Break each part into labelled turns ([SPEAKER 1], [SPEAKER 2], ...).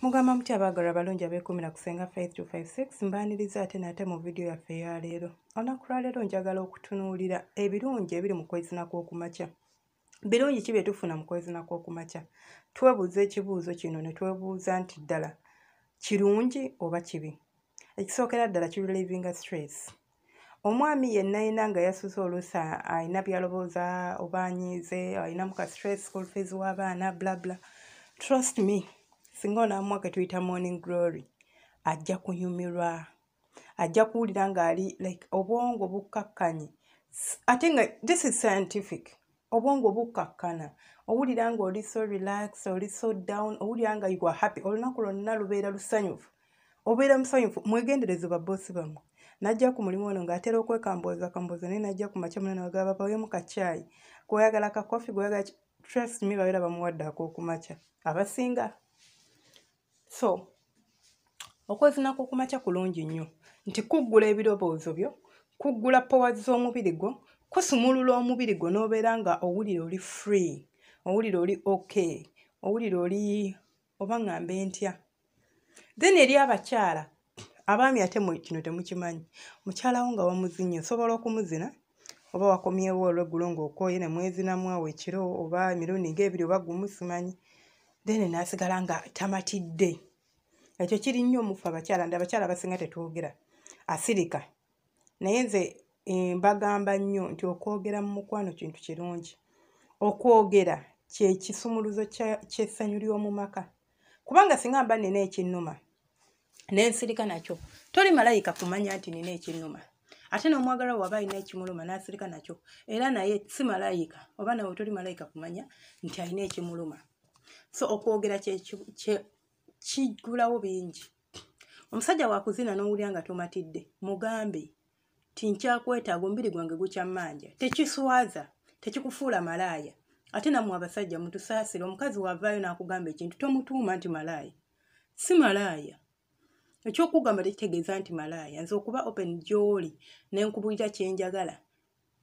[SPEAKER 1] Mugamba mutya abaagalwa balungi abeekumira kusenga 5256 mbaaniriza ate nate mu vidiyo yaffe eya leero. Olunaku lwa leero njagala okutunuulira ebirungi ebiri mu kwezina kw'okumakya. Birungi ki bye tufuna mu kwezina kw'okumakya? Twebuuza ekibuuzo kino ne twebuuza nti ddala kirungi oba kibi? Ekisookera ddala kirelivinga stress. Omwami yenna yenna nga yasuze oluusi alina byalowooza oba anyiize, alinamu ka stress, school fees w'abaana, bla bla. Trust me. Singa onaamwa ke tuyita morning glory, ajja kunyumirwa, ajja kuwulira ng'ali like obwongo bukkakkanye. Ate nga this is scientific. Obwongo bukkakkana, owulira ng'oli so relaxed, oli so down, owulira nga you are happy. Olunaku lwonna lubeera lusanyufu, obeera musanyufu. Mwegendereze babboosi bammwe. Najja ku mulimu ono ng'atera okwekambooza naye najja ku makya munene bagaba baweemu ka caayi, gw'oyagala ka kofi, gw'oyagala trust me babeera bamuwadde ak'okumakya abasinga. So, okwezina kw'okumakya kulungi nnyo nti kuggula ebirowoozo byo, kuggula powers z'omubiri gwo, kusumulula omubiri gwo n'obeera nga owulira oli free, owulira oli okay, owulira oli oba ngambe ntya. Then eri abakyala, abaami ate kino temukimanyi, mukyala wo nga wamuzinye osobola okumuzina oba wakomyewo olweggulo ng'okooye ne mwezinamu awo ekiro oba emirundi ng'ebiri oba gumu simanyi. Then n'asigala nga tamatidde. Ekyo kiri nnyo omufu abakyala, ndi abakyala basinga tetwogera, asirika. Naye nze mbagamba nnyo nti okwogera mu mukwano kintu kirungi. Okwogera kye kisumuluzo ky'essanyu ly'omu maka. Kubanga singa mba nina ekinnuma n'ensirika nakyo, toli malayika kumanya nti nina ekinnuma. Ate n'omwagalwa waba alina ekimuluma n'asirika nakyo, era naye si malayika, oba nawe toli malayika kumanya nti alina ekimuluma. So okwogera kiggulawo bingi. Omusajja wakuzina n'owulira nga tomatidde, mugambe ti nkyakwetaaga, omubiri gwange gukyamanja. Tekiswaza, tekikufuula malaaya. Ate nammwe abasajja mutusaasire, omukazi wavaayo n'akugamba ekintu tomutuuma nti malaaya. Si malaaya. Ekyokugamba tekitegeeza nti malaaya. Nze okuba open gy'oli ne nkubulira kye njagala,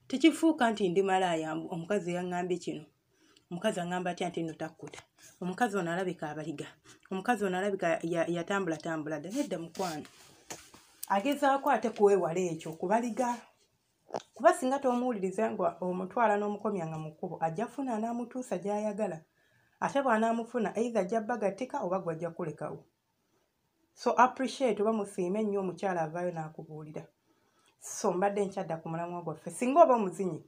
[SPEAKER 1] tekifuuka nti ndi malaaya. Omukazi yaŋŋambye kino, omukazi aŋŋamba atya nti nno takkuta, omukazi ono alabika abaliga, omukazi ono alabika yatambulatambula dda. Nedda mukwano, agezaako ate kuwewala ekyo kubaliga. Kuba singa tomuwuliriza nga omutwala n'omukomya nga mu kkubo, ajja kufuna anaamutuusa gy'ayagala. Ate bw'anaamufuna either ajja bbagattika oba gw'ajja kulekawo. So appreciate oba musiime nnyo omukyala avaayo n'akubuulira. So mbadde nkyadda ku mulamwa gwaffe. Singa oba omuzinyi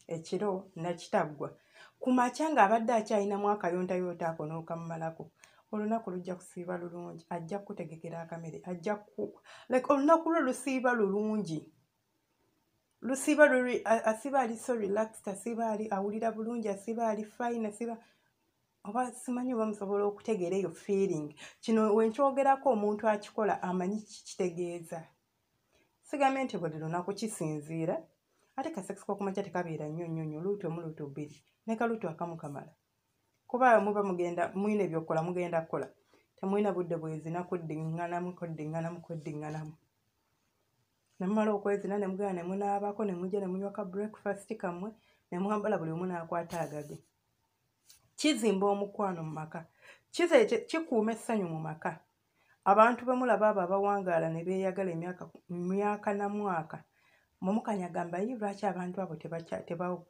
[SPEAKER 1] ekiro nakitaggwa, ku makya ng'abadde akyalinamu akayontayoonta ako n'okamumalako, olunaku lujja kusiiba lulungi. Ajja kutegekera akamere, olunaku lwe lusiiba lulungi. Lusiiba asiba ali so relaxed, asiba ali awulira bulungi, asiba ali fine, asiba oba simanyi oba musobola okutegeera eyo feeling. Kino wenkyogerako omuntu akikola amanyi kitegeeza. Sigambye nti buli lunaku kisinziira, ate kasekisi k'okumakya tekabeera nnyo, luuti omu luuti bbiri, ne kaluuti akamu kamala. Kuba muba mugenda mwine byokkola mugenda kukola, temulina budde bwezina kuddiŋŋanamu. Ne mumala okwezina ne mugenda ne munaabako, ne mujja ne munywa ka breakfast kammwe, ne mwambala buli omu n'akwata agage. Kizimba omukwano mu maka, kikuuma essanyu mu maka. Abantu be mulaba abo abawangaala ne beeyagala emyaka na mwaka, mumukanyagamba ye lwaki abantu abo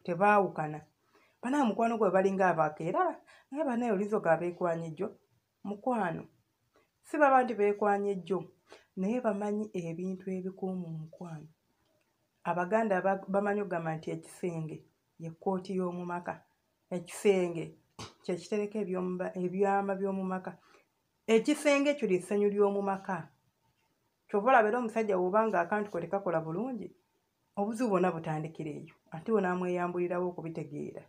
[SPEAKER 1] tebaawukana. Banaye mukwano gwe balinga abakeera, naye banaye olizo ga beekwanyejjo. Mukwano si baba nti beekwanyejjo, naye bamanyi ebintu ebikuuma omukwano. Abaganda bamanyi okugamba nti ekisenge ye kkooti y'omu maka. Ekisenge kye kitereka ebyama by'omu maka. Ekisenge ekyo ly'essanyu ly'omu maka. Kyova olaba era omusajja bw'oba nga akantu ko tekakola bulungi, obuzibu bwonna butandikira eyo, ate onaamweyambulirawo okubitegeera.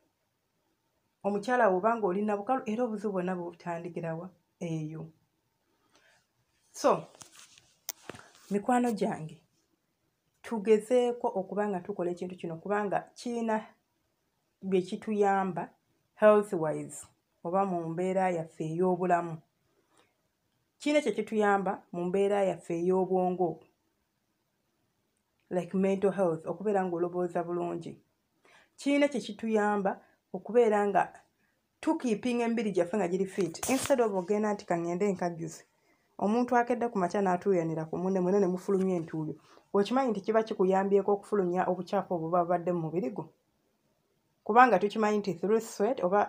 [SPEAKER 1] Omukyala bw'oba nga oli na bukalu era obuzibu bwonna butandikirawa eyo. So mikwano gyange, tugezeeko okuba nga tukola ekintu kino kubanga kiyina bye kituyamba health wise oba mu mbeera yaffe ey'obulamu. Kiyina kye kituyamba mu mbeera yaffe ey'obwongo, like mental health, okubeera ng'olowooza bulungi. Kiyina kye kituyamba okubeera nga tukiipinga embiri gyaffe nga giri fit instead of ogenda nti kangende enkajjuzi omuntu akedde ku makya n'atuuyanira ku munne mwena ne mufulumya entuuyo bw'okimanyi nti kiba kikuyambyeko okufulumya obukyafu obuba bubadde mu mubiri gwo kubanga tukimanyi nti through sweat oba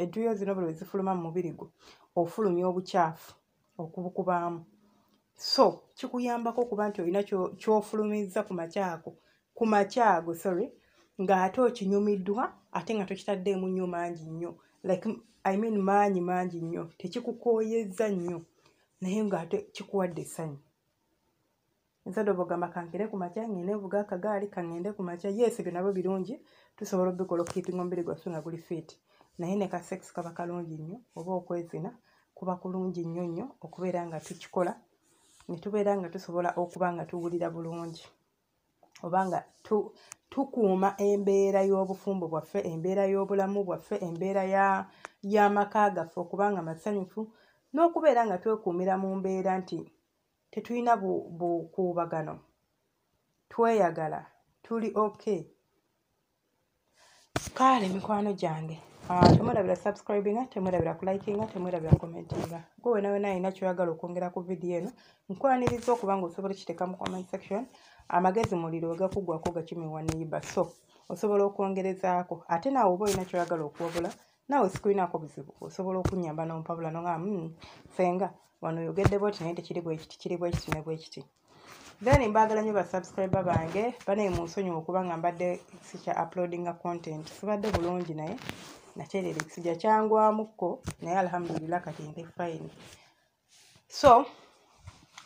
[SPEAKER 1] entuuyo zino bwe zifuluma mu mubiri gwo ofulumya obukyafu okubukubaamu so kikuyambako okuba nti olina ky'ofulumizza ku makyago ng'ate okinyumiddwa ate nga tokitaddeemu nnyo mangi nnyo maanyi mangi nnyo tekikukooyezza nnyo naye ng'ate kikuwadde essanyu ensado bw'ogamba kankere ku makya ngende nvuga akagaali kangende ku makya yes byo nabyo birungi tusobola obikola okukiipinga omubiri gwaffe nga guli fit naye ne ka sex kaba kalungi nnyo oba okwezina kuba kulungi nnyo nnyo okubeera nga tukikola ne tubeera nga tusobola okuba nga tuwulira bulungi oba nga tukuuma embeera y'obufumbo bwaffe embeera y'obulamu bwaffe embeera y'amaka gaffe okuba nga masanyufu n'okubeera nga twekuumira mu mbeera nti tetulina bukuubagano tweyagala tuli okay kale mikwano gyange temwerabira subscribinga temwerabira kulikinga temwerabira commentinga gwe wena alina kyoyagala okwongera ku vidiyo eno nkwaniriza okuba nga osobola okiteeka mu comment section amagezi muliro gakugwako gakimiwa neiba so osobola okwongerezaako ate naawe oba olina kyoyagala okuwabula naawe sikulinako buzibu osobola okunyamba n'ompabula nonga senga wano oyogedde bwoti naye tekiri bwekiti kiri bwekiti ne bwekiti then mbaagala nnyo basubscriber bange banaye mu nsonyiwa okuba nga mbadde sikya uploadinga content sibadde bulungi naye nakyerera ekisija kyangwamukko naye alhamdulillah kati ndi fine so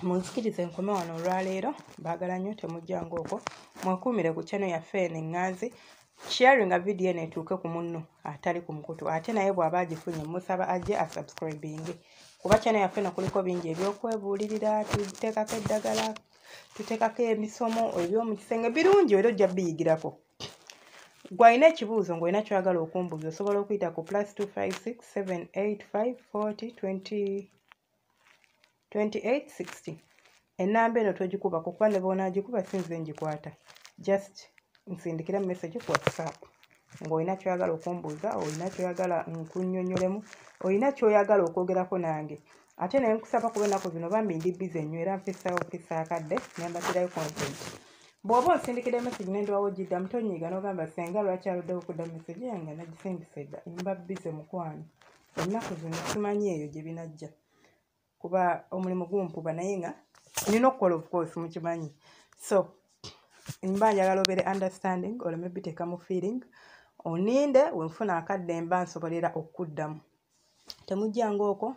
[SPEAKER 1] munzikirize enkome wano olwaleero mbaagala nnyo temujjanga okwo mwekuumire ku channel yaffe eno eŋŋanzi sharinga vidiyo eno etuuke ku munno atali ku mukutu ate naye bw'aba agifunye musaba ajje asubscribinge kuba channel yaffe eno kuliko bingi ebyokwebuulirira tuteekako eddagala tuteekako emisomo eby'omu kisenge birungi era ojja biyigirako gw'alina ekibuuzo ng'olina kyoyagala okumbuuza osobola okuyita ku +256 785 40 2860 ennamba eno togikubako kuba ne bonaagikuba sinze ngikwata just nsindikira message ku WhatsApp ng'olina kyoyagala okumbuuza olina kyoyagala nkunnyonnyolemu olina kyoyagala okwogerako nange ate naye nkusaba kuba ennaku zino bambi ndi bize nnyo era mfissa akadde nembatirayo content bw'oba onsindikira message n'endwawo giddamu tonyiiga n'ogamba senga lwaki aluddewo okudda message yange nagisindisa edda mba bize mukwano ennaku zino simanyi eyo gye binajja kuba omulimu gumpuba naye nga nina okukola of course mukimanyi so mba njagala obeere understanding oleme biteeka mu feeling oninde wenfuna akadde mba nsobolera okuddamu temujjanga okwo